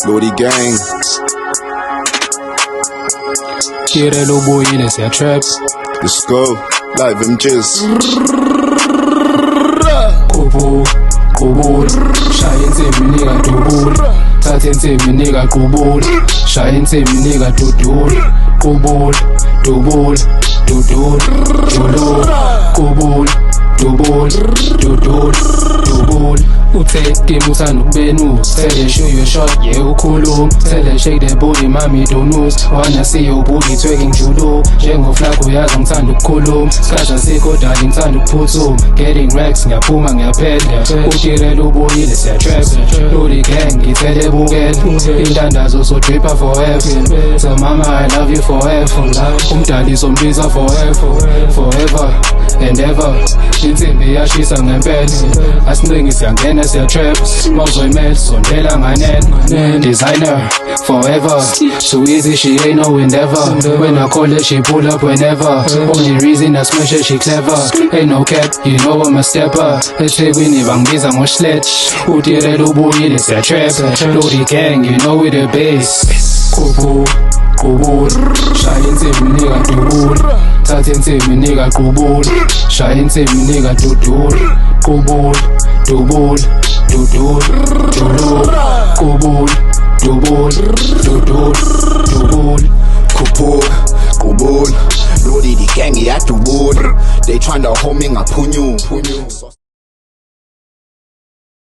Lodi gang. Tirelo boyile siya trap. Let's go. Live MJs. Qubul, shaya insimbi nika dubul. Thatha insimbi nika qubul, shaya insimbi nika dudul. Qubul, dubul, dudul, dudul. Qubul, dubul, dudul, dubul. Uthe musana ukbenus, tell her show you shot, yeah ukhuluma. Tell her shake that booty, mami don't lose. Wanna see your booty twerking judo. Njengoflako uyazi ngithanda ukukhuluma. Skasha sikho darling ngithanda ukuphuthuma. Getting racks ngiyaphuma ngiyaphela. Utirelo ubuyile siya trap. Lodi gang ngithele bukela. Intandazo so dripper forever. So mama I love you forever. Umdali sombiza forever and ever. Insimbi iyashisa ngempela. Asiningi siyangena siya trap. Mawuzoyimela sondela nganene. Designer forever. So easy she ain't no endeavor. When I call her she pull up whenever. Only reason I smash her she clever. Ain't no cap, you know I'm a stepper. eThekwini bangibiza ngo-sledge. Utirelo ubuyile siya trap. Lodi gang, you know we the base. Qubul, shaya insimbi nika dubul. Thatha insimbi nika qubul, shaya insimbi nika dudul. Qubul, dubul, dudul, dudul. Qubul, dubul, dudul, dubul. Qubul. Lodi the gang, yeah, dubul. They tryna hold me ngaphunyu.